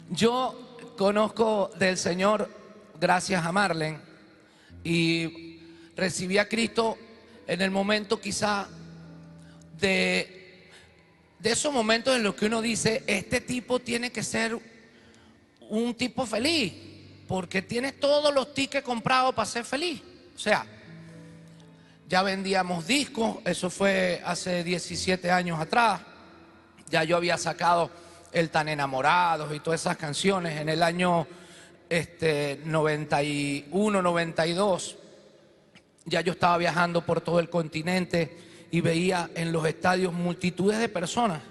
Yo conozco del Señor gracias a Marlene y recibí a Cristo en el momento quizá de esos momentos en los que uno dice, este tipo tiene que ser un tipo feliz, porque tiene todos los tickets comprados para ser feliz. O sea, ya vendíamos discos, eso fue hace 17 años atrás. Ya yo había sacado El Tan Enamorados y todas esas canciones en el año 91, 92. Ya yo estaba viajando por todo el continente y veía en los estadios multitudes de personas.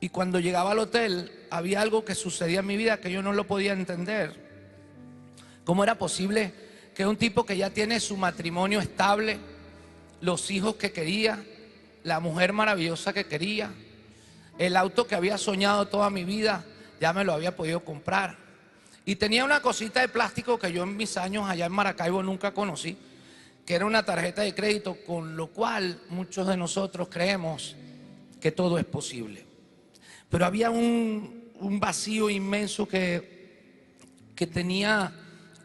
Y cuando llegaba al hotel había algo que sucedía en mi vida que yo no lo podía entender. ¿Cómo era posible que un tipo que ya tiene su matrimonio estable, los hijos que quería, la mujer maravillosa que quería, el auto que había soñado toda mi vida, ya me lo había podido comprar? Y tenía una cosita de plástico que yo en mis años allá en Maracaibo nunca conocí, que era una tarjeta de crédito, con lo cual muchos de nosotros creemos que todo es posible. Pero había un vacío inmenso que tenía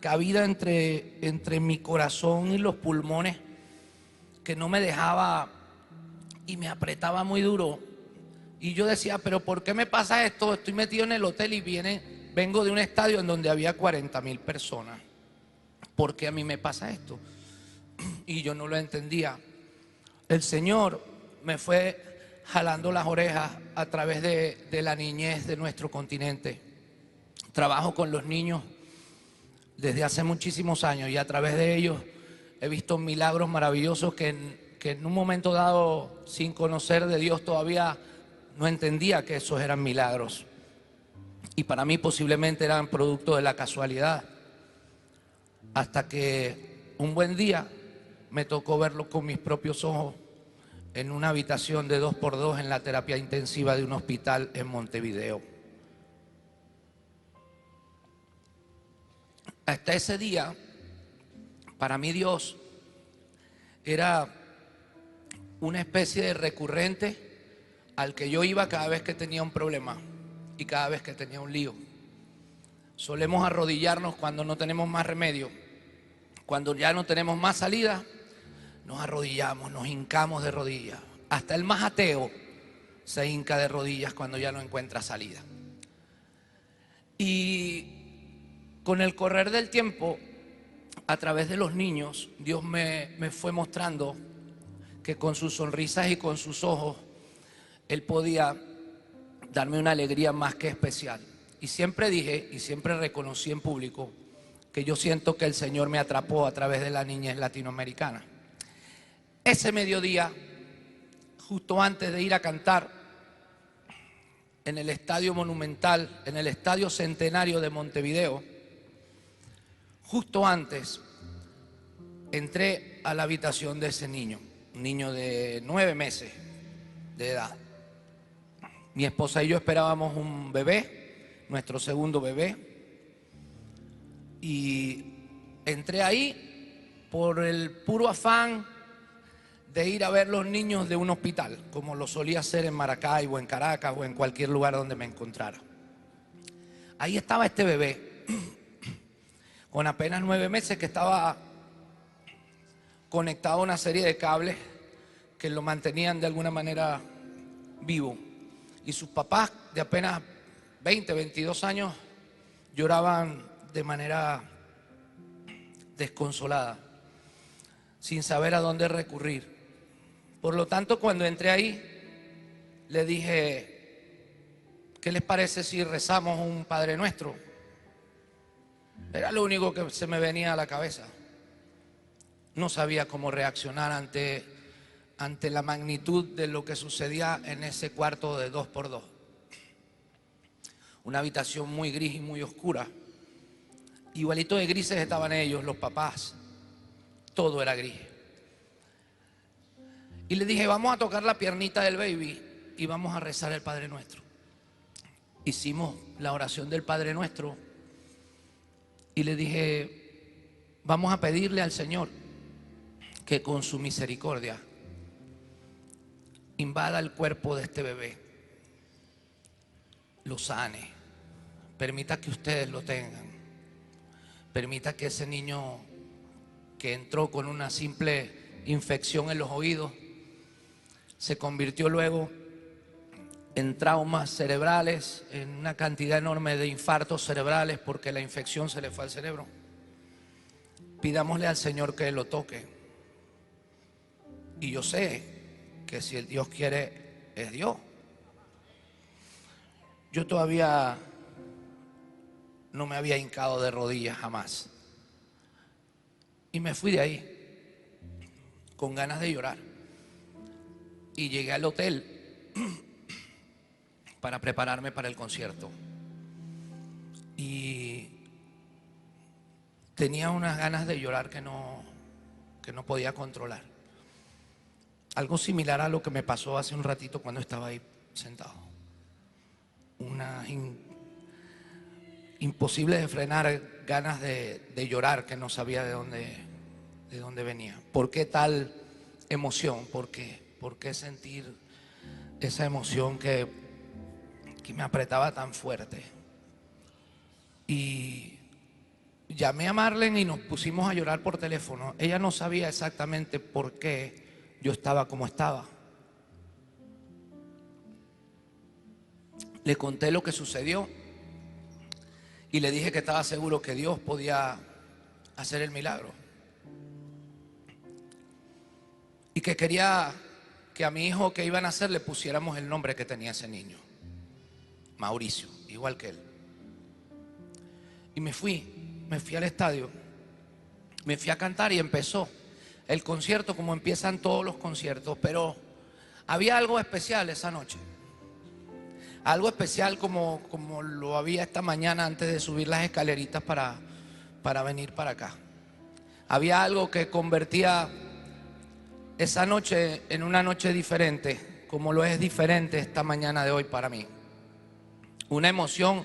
cabida entre mi corazón y los pulmones, que no me dejaba y me apretaba muy duro. Y yo decía, pero ¿por qué me pasa esto? Estoy metido en el hotel y vengo de un estadio en donde había 40,000 personas. ¿Por qué a mí me pasa esto? Y yo no lo entendía. El Señor me fue jalando las orejas a través de la niñez de nuestro continente. Trabajo con los niños desde hace muchísimos años y a través de ellos he visto milagros maravillosos que en un momento dado, sin conocer de Dios todavía, no entendía que esos eran milagros. Y para mí posiblemente eran producto de la casualidad. Hasta que un buen día me tocó verlo con mis propios ojos en una habitación de 2x2 en la terapia intensiva de un hospital en Montevideo. Hasta ese día, para mí Dios era una especie de recurrente al que yo iba cada vez que tenía un problema y cada vez que tenía un lío. Solemos arrodillarnos cuando no tenemos más remedio. Cuando ya no tenemos más salida, nos arrodillamos, nos hincamos de rodillas. Hasta el más ateo se hinca de rodillas cuando ya no encuentra salida. Y con el correr del tiempo, a través de los niños, Dios me fue mostrando que con sus sonrisas y con sus ojos, Él podía darme una alegría más que especial. Y siempre dije y siempre reconocí en público que yo siento que el Señor me atrapó a través de la niñez latinoamericana. Ese mediodía, justo antes de ir a cantar en el Estadio Monumental, en el Estadio Centenario de Montevideo, justo antes entré a la habitación de ese niño, un niño de 9 meses de edad. Mi esposa y yo esperábamos un bebé, nuestro segundo bebé, y entré ahí por el puro afán de ir a ver los niños de un hospital, como lo solía hacer en Maracaibo, en Caracas o en cualquier lugar donde me encontrara. Ahí estaba este bebé, con apenas 9 meses, que estaba conectado a una serie de cables que lo mantenían de alguna manera vivo. Y sus papás, de apenas 20, 22 años, lloraban de manera desconsolada, sin saber a dónde recurrir. Por lo tanto, cuando entré ahí, le dije, ¿qué les parece si rezamos un Padre Nuestro? Era lo único que se me venía a la cabeza. No sabía cómo reaccionar ante la magnitud de lo que sucedía en ese cuarto de 2x2. Una habitación muy gris y muy oscura. Igualito de grises estaban ellos, los papás. Todo era gris. Y le dije, vamos a tocar la piernita del baby y vamos a rezar el Padre Nuestro. Hicimos la oración del Padre Nuestro y le dije, vamos a pedirle al Señor que con su misericordia invada el cuerpo de este bebé, lo sane, permita que ustedes lo tengan. Permita que ese niño que entró con una simple infección en los oídos se convirtió luego en traumas cerebrales, en una cantidad enorme de infartos cerebrales porque la infección se le fue al cerebro. Pidámosle al Señor que lo toque. Y yo sé que si el Dios quiere, es Dios. Yo todavía no me había hincado de rodillas jamás. Y me fui de ahí con ganas de llorar. Y llegué al hotel para prepararme para el concierto. Y tenía unas ganas de llorar que no podía controlar. Algo similar a lo que me pasó hace un ratito cuando estaba ahí sentado. Imposible de frenar ganas de llorar que no sabía de dónde venía. ¿Por qué tal emoción? ¿Por qué sentir esa emoción que me apretaba tan fuerte? Y llamé a Marlene y nos pusimos a llorar por teléfono. Ella no sabía exactamente por qué yo estaba como estaba. Le conté lo que sucedió y le dije que estaba seguro que Dios podía hacer el milagro. Y que quería que a mi hijo que iba a nacer le pusiéramos el nombre que tenía ese niño. Mauricio, igual que él. Y me fui al estadio, me fui a cantar y empezó el concierto como empiezan todos los conciertos. Pero había algo especial esa noche. Algo especial como lo había esta mañana antes de subir las escaleritas para venir para acá. Había algo que convertía esa noche en una noche diferente, como lo es diferente esta mañana de hoy para mí. Una emoción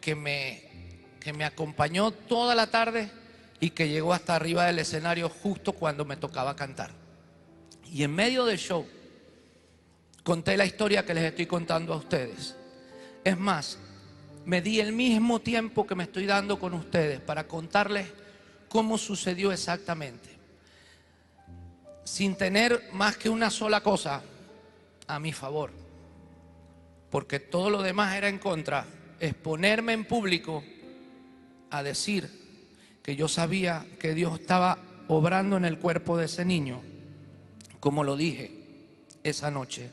que me acompañó toda la tarde y que llegó hasta arriba del escenario justo cuando me tocaba cantar. Y en medio del show conté la historia que les estoy contando a ustedes. Es más, me di el mismo tiempo que me estoy dando con ustedes para contarles cómo sucedió exactamente, sin tener más que una sola cosa a mi favor, porque todo lo demás era en contra. Exponerme en público a decir que yo sabía que Dios estaba obrando en el cuerpo de ese niño, como lo dije esa noche.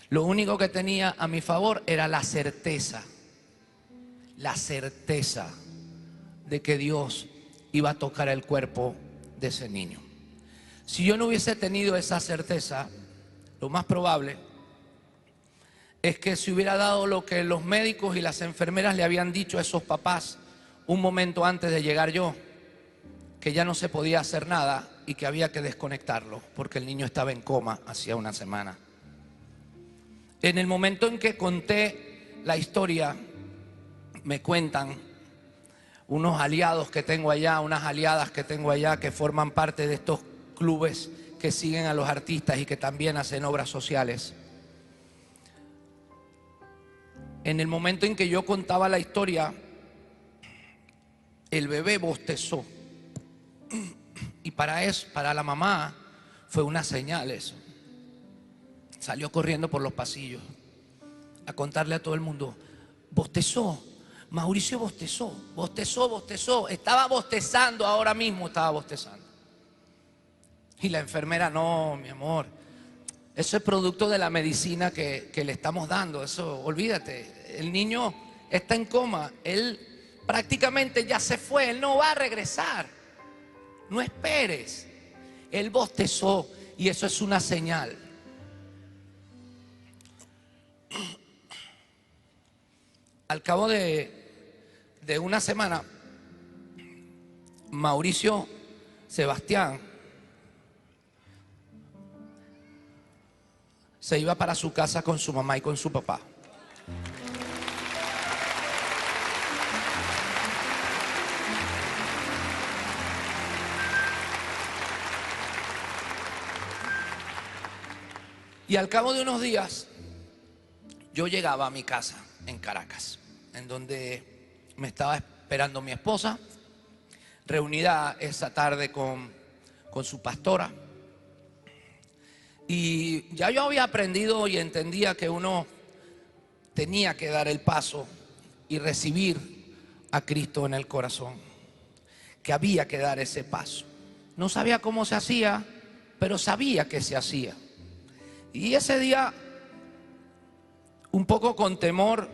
Lo único que tenía a mi favor era la certeza de que Dios iba a tocar el cuerpo de ese niño. Si yo no hubiese tenido esa certeza, lo más probable es que se hubiera dado lo que los médicos y las enfermeras le habían dicho a esos papás un momento antes de llegar yo, que ya no se podía hacer nada y que había que desconectarlo porque el niño estaba en coma hacía una semana. En el momento en que conté la historia, me cuentan unos aliados que tengo allá, unas aliadas que tengo allá, que forman parte de estos clubes que siguen a los artistas y que también hacen obras sociales. En el momento en que yo contaba la historia, el bebé bostezó. Y para la mamá fue una señal eso. Salió corriendo por los pasillos a contarle a todo el mundo: bostezó, Mauricio bostezó, estaba bostezando, ahora mismo estaba bostezando. Y la enfermera: no, mi amor, eso es producto de la medicina que le estamos dando, eso, olvídate, el niño está en coma, él prácticamente ya se fue, él no va a regresar, no esperes. Él bostezó y eso es una señal. Al cabo de una semana, Mauricio Sebastián se iba para su casa con su mamá y con su papá. Y al cabo de unos días, yo llegaba a mi casa en Caracas, en donde Me estaba esperando mi esposa, reunida esa tarde con su pastora. Y ya yo había aprendido y entendía que uno tenía que dar el paso y recibir a Cristo en el corazón, que había que dar ese paso. No sabía cómo se hacía, pero sabía que se hacía. Y ese día, un poco con temor,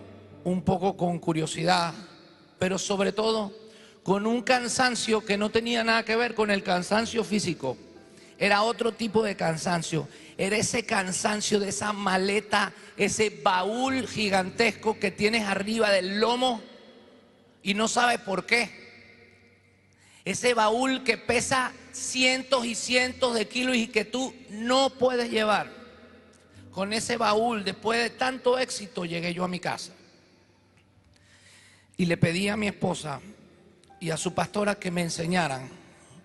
un poco con curiosidad, pero sobre todo con un cansancio que no tenía nada que ver con el cansancio físico. Era otro tipo de cansancio. Era ese cansancio de esa maleta, ese baúl gigantesco que tienes arriba del lomo y no sabes por qué. Ese baúl que pesa cientos y cientos de kilos y que tú no puedes llevar. Con ese baúl, después de tanto éxito, llegué yo a mi casa. Y le pedí a mi esposa y a su pastora que me enseñaran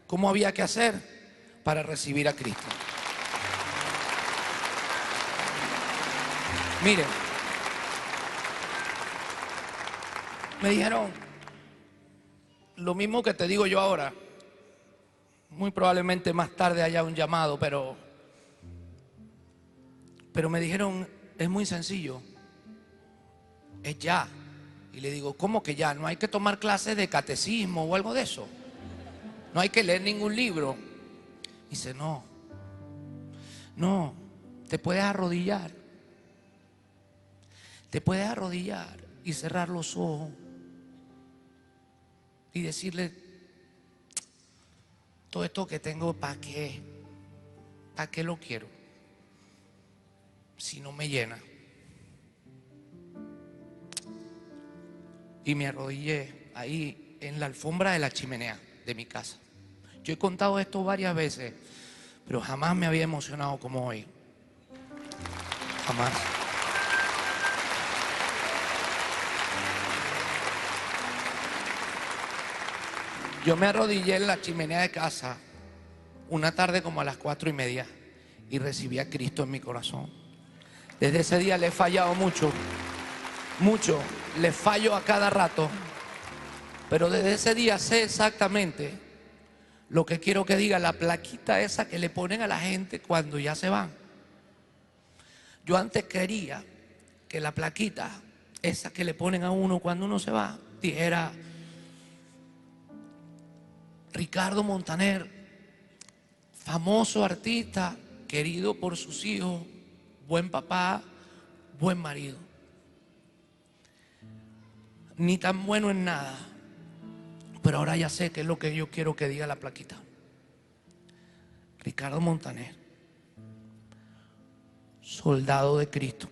cómo había que hacer para recibir a Cristo. Miren, me dijeron lo mismo que te digo yo ahora. Muy probablemente más tarde haya un llamado, pero me dijeron, es muy sencillo, es ya. Y le digo, ¿cómo que ya? No hay que tomar clases de catecismo o algo de eso. No hay que leer ningún libro. Dice, no, te puedes arrodillar. Te puedes arrodillar y cerrar los ojos y decirle, todo esto que tengo, ¿para qué? ¿Para qué lo quiero? Si no me llena. Y me arrodillé ahí en la alfombra de la chimenea de mi casa. Yo he contado esto varias veces, pero jamás me había emocionado como hoy. Jamás. Yo me arrodillé en la chimenea de casa una tarde como a las 4:30 y recibí a Cristo en mi corazón. Desde ese día le he fallado mucho, le fallo a cada rato, pero desde ese día sé exactamente lo que quiero que diga la plaquita esa que le ponen a la gente cuando ya se van. Yo antes quería que la plaquita esa que le ponen a uno cuando uno se va dijera Ricardo Montaner, famoso artista, querido por sus hijos, buen papá, buen marido. Ni tan bueno en nada, pero ahora ya sé qué es lo que yo quiero que diga la plaquita. Ricardo Montaner, soldado de Cristo.